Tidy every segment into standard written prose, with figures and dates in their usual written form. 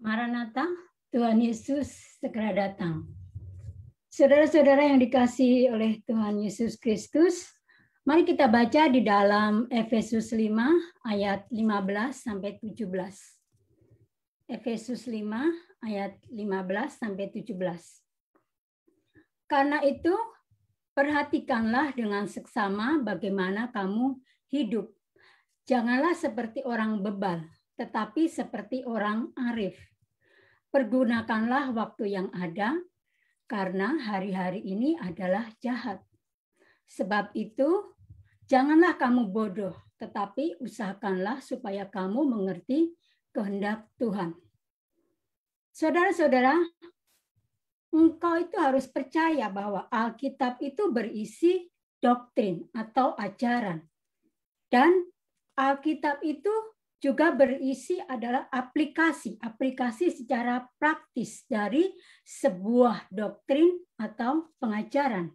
Maranatha, Tuhan Yesus segera datang. Saudara-saudara yang dikasihi oleh Tuhan Yesus Kristus, mari kita baca di dalam Efesus 5 ayat 15 sampai 17. Efesus 5 ayat 15 sampai 17. Karena itu, perhatikanlah dengan seksama bagaimana kamu hidup. Janganlah seperti orang bebal, tetapi seperti orang arif. Pergunakanlah waktu yang ada, karena hari-hari ini adalah jahat. Sebab itu, janganlah kamu bodoh, tetapi usahakanlah supaya kamu mengerti kehendak Tuhan. Saudara-saudara, engkau itu harus percaya bahwa Alkitab itu berisi doktrin atau ajaran. Dan Alkitab itu juga berisi adalah aplikasi secara praktis dari sebuah doktrin atau pengajaran.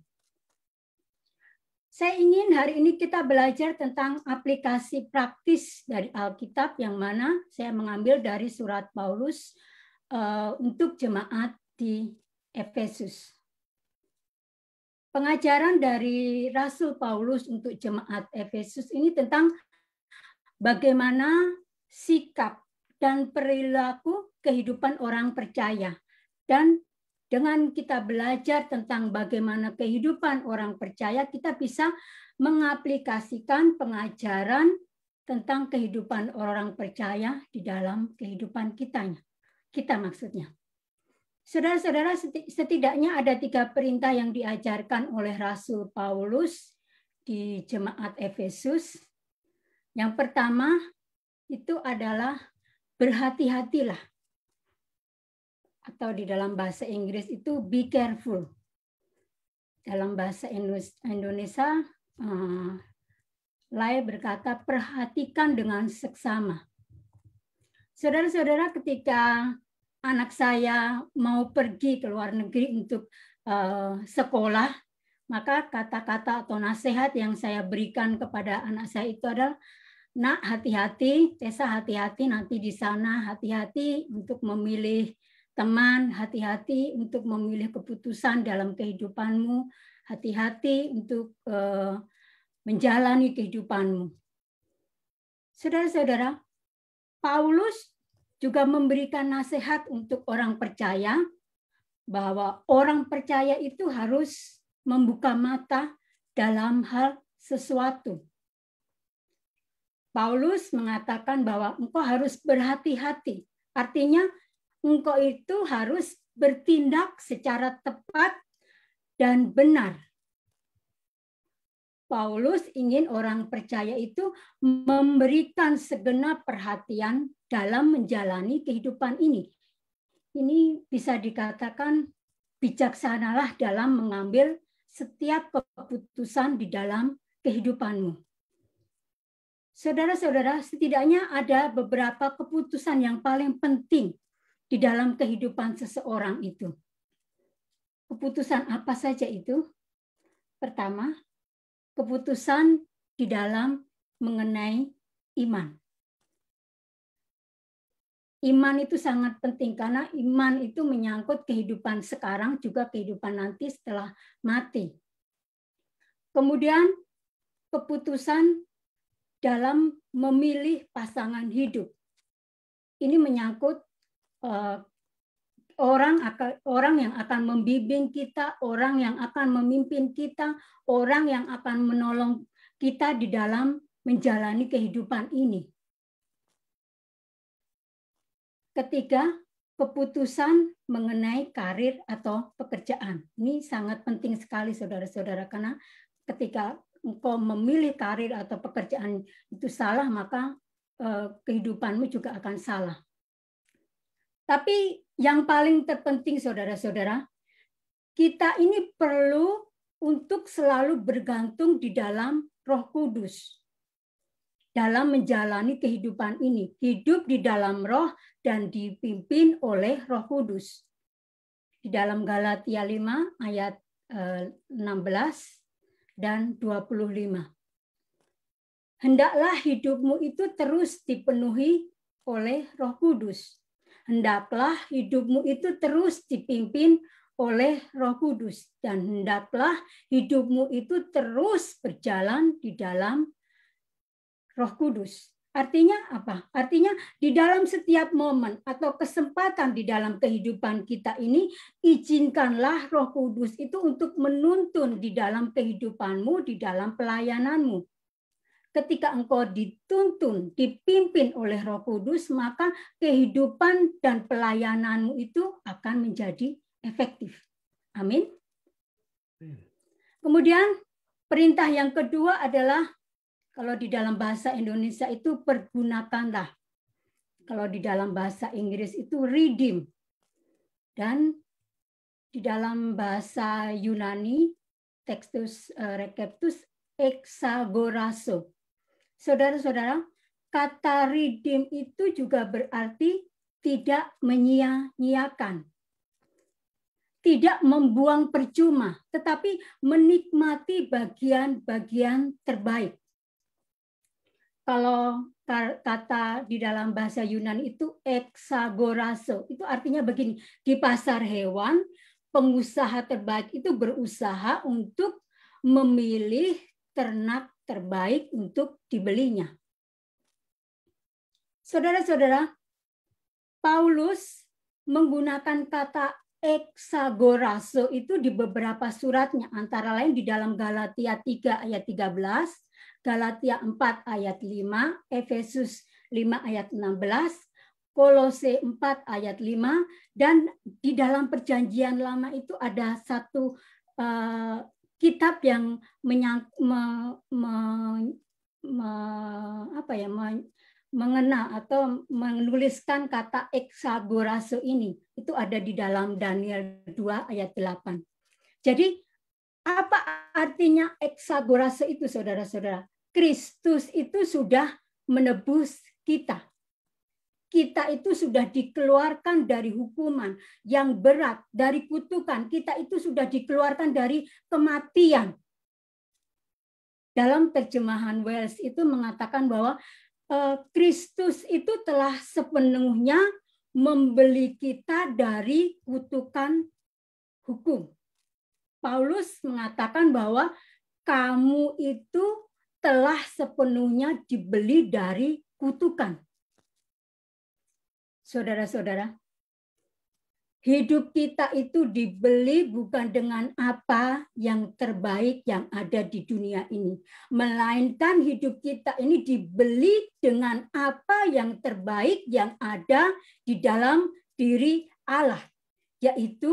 Saya ingin hari ini kita belajar tentang aplikasi praktis dari Alkitab yang mana saya mengambil dari surat Paulus untuk jemaat di Efesus. Pengajaran dari Rasul Paulus untuk jemaat Efesus ini tentang bagaimana sikap dan perilaku kehidupan orang percaya. Dan dengan kita belajar tentang bagaimana kehidupan orang percaya, kita bisa mengaplikasikan pengajaran tentang kehidupan orang percaya di dalam kehidupan kita maksudnya. Saudara-saudara, setidaknya ada 3 perintah yang diajarkan oleh Rasul Paulus di jemaat Efesus. Yang pertama itu adalah berhati-hatilah. Atau di dalam bahasa Inggris itu be careful. Dalam bahasa Indonesia, Lai berkata perhatikan dengan seksama. Saudara-saudara, ketika anak saya mau pergi ke luar negeri untuk sekolah, maka kata-kata atau nasihat yang saya berikan kepada anak saya itu adalah, nak, hati-hati, Tessa, hati-hati nanti di sana, hati-hati untuk memilih teman, hati-hati untuk memilih keputusan dalam kehidupanmu, hati-hati untuk menjalani kehidupanmu. Saudara-saudara, Paulus juga memberikan nasihat untuk orang percaya bahwa orang percaya itu harus membuka mata dalam hal sesuatu. Paulus mengatakan bahwa engkau harus berhati-hati. Artinya engkau itu harus bertindak secara tepat dan benar. Paulus ingin orang percaya itu memberikan segenap perhatian dalam menjalani kehidupan ini. Ini bisa dikatakan bijaksanalah dalam mengambil setiap keputusan di dalam kehidupanmu. Saudara-saudara, setidaknya ada beberapa keputusan yang paling penting di dalam kehidupan seseorang itu. Keputusan apa saja itu? Pertama, keputusan di dalam mengenai iman. Iman itu sangat penting karena iman itu menyangkut kehidupan sekarang juga kehidupan nanti setelah mati. Kemudian keputusan dalam memilih pasangan hidup. Ini menyangkut orang yang akan membimbing kita, orang yang akan memimpin kita, orang yang akan menolong kita di dalam menjalani kehidupan ini. Ketiga, keputusan mengenai karir atau pekerjaan. Ini sangat penting sekali saudara-saudara, karena ketika engkau memilih karir atau pekerjaan itu salah, maka kehidupanmu juga akan salah. Tapi yang paling terpenting saudara-saudara, kita ini perlu untuk selalu bergantung di dalam Roh Kudus. Dalam menjalani kehidupan ini, hidup di dalam Roh dan dipimpin oleh Roh Kudus. Di dalam Galatia 5 ayat 16 dan 25. Hendaklah hidupmu itu terus dipenuhi oleh Roh Kudus. hendaklah hidupmu itu terus dipimpin oleh Roh Kudus, dan hendaklah hidupmu itu terus berjalan di dalam Roh Kudus. Artinya apa? Artinya di dalam setiap momen atau kesempatan di dalam kehidupan kita ini, izinkanlah Roh Kudus itu untuk menuntun di dalam kehidupanmu, di dalam pelayananmu. Ketika engkau dituntun, dipimpin oleh Roh Kudus, maka kehidupan dan pelayananmu itu akan menjadi efektif. Amin. Kemudian perintah yang kedua adalah, kalau di dalam bahasa Indonesia itu pergunakanlah. Kalau di dalam bahasa Inggris itu redeem. Dan di dalam bahasa Yunani, Textus Receptus, exagorazo. Saudara-saudara, kata redeem itu juga berarti tidak menyia-nyiakan. Tidak membuang percuma, tetapi menikmati bagian-bagian terbaik. Kalau kata di dalam bahasa Yunani itu exagorazo, itu artinya begini, di pasar hewan, pengusaha terbaik itu berusaha untuk memilih ternak terbaik untuk dibelinya. Saudara-saudara, Paulus menggunakan kata exagorazo itu di beberapa suratnya, antara lain di dalam Galatia 3 ayat 13, Galatia 4 ayat 5, Efesus 5 ayat 16, Kolose 4 ayat 5, dan di dalam Perjanjian Lama itu ada satu kitab yang mengenal atau menuliskan kata exagorazo ini. Itu ada di dalam Daniel 2 ayat 8. Jadi apa artinya exagorazo itu, saudara-saudara? Kristus itu sudah menebus kita. Kita itu sudah dikeluarkan dari hukuman yang berat, dari kutukan. Kita itu sudah dikeluarkan dari kematian. Dalam terjemahan Wells itu mengatakan bahwa Kristus itu telah sepenuhnya membeli kita dari kutukan hukum. Paulus mengatakan bahwa kamu itu telah sepenuhnya dibeli dari kutukan. Saudara-saudara, hidup kita itu dibeli bukan dengan apa yang terbaik yang ada di dunia ini, melainkan hidup kita ini dibeli dengan apa yang terbaik yang ada di dalam diri Allah, yaitu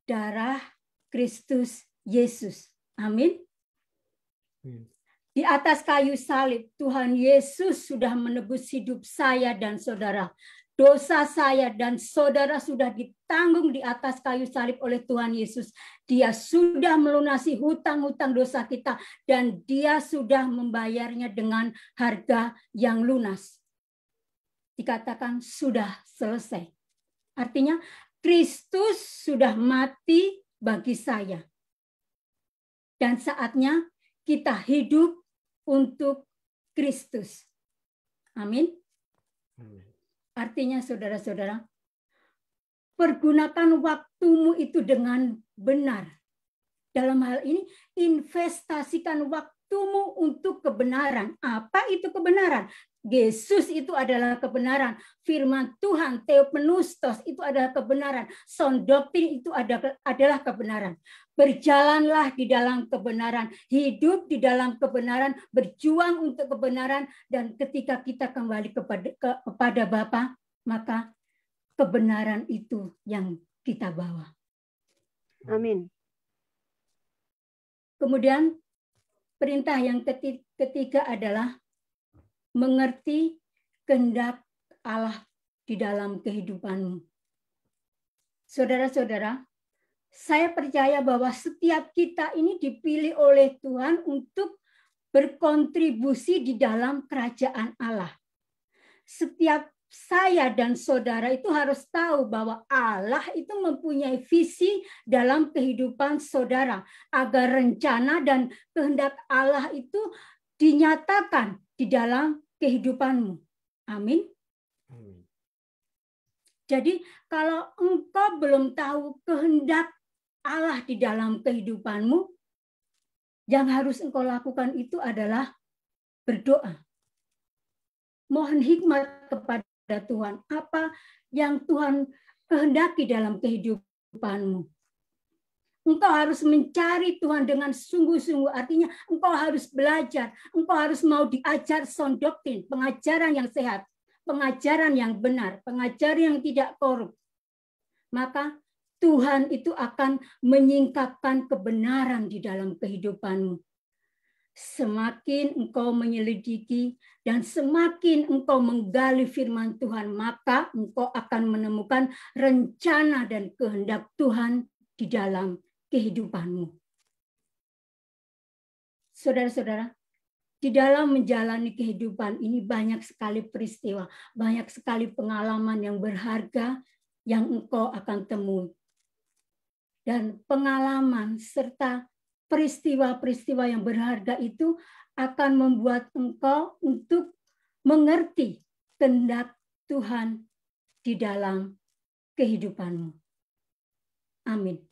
darah Kristus Yesus. Amin. Di atas kayu salib, Tuhan Yesus sudah menebus hidup saya dan saudara. Dosa saya dan saudara sudah ditanggung di atas kayu salib oleh Tuhan Yesus. Dia sudah melunasi hutang-hutang dosa kita dan dia sudah membayarnya dengan harga yang lunas. Dikatakan sudah selesai. Artinya Kristus sudah mati bagi saya. Dan saatnya kita hidup untuk Kristus. Amin. Artinya saudara-saudara, pergunakan waktumu itu dengan benar. Dalam hal ini, investasikan waktumu untuk kebenaran. Apa itu kebenaran? Yesus itu adalah kebenaran. Firman Tuhan, Theopneustos itu adalah kebenaran. Sound doctrine itu adalah kebenaran. Berjalanlah di dalam kebenaran. Hidup di dalam kebenaran. Berjuang untuk kebenaran. Dan ketika kita kembali kepada Bapa, maka kebenaran itu yang kita bawa. Amin. Kemudian perintah yang ketiga adalah mengerti kehendak Allah di dalam kehidupanmu. Saudara-saudara, saya percaya bahwa setiap kita ini dipilih oleh Tuhan untuk berkontribusi di dalam kerajaan Allah. Setiap saya dan saudara itu harus tahu bahwa Allah itu mempunyai visi dalam kehidupan saudara, agar rencana dan kehendak Allah itu dinyatakan di dalam kehidupanmu. Amin. Jadi kalau engkau belum tahu kehendak Allah di dalam kehidupanmu, yang harus engkau lakukan itu adalah berdoa. Mohon hikmat kepada Tuhan. Apa yang Tuhan kehendaki dalam kehidupanmu? Engkau harus mencari Tuhan dengan sungguh-sungguh. Artinya engkau harus belajar. Engkau harus mau diajar sound doctrine, pengajaran yang sehat, pengajaran yang benar, pengajaran yang tidak korup. Maka Tuhan itu akan menyingkapkan kebenaran di dalam kehidupanmu. Semakin engkau menyelidiki dan semakin engkau menggali firman Tuhan, maka engkau akan menemukan rencana dan kehendak Tuhan di dalam kehidupanmu. Saudara-saudara, di dalam menjalani kehidupan ini banyak sekali peristiwa, banyak sekali pengalaman yang berharga yang engkau akan temui. Dan pengalaman serta peristiwa-peristiwa yang berharga itu akan membuat engkau untuk mengerti kehendak Tuhan di dalam kehidupanmu. Amin.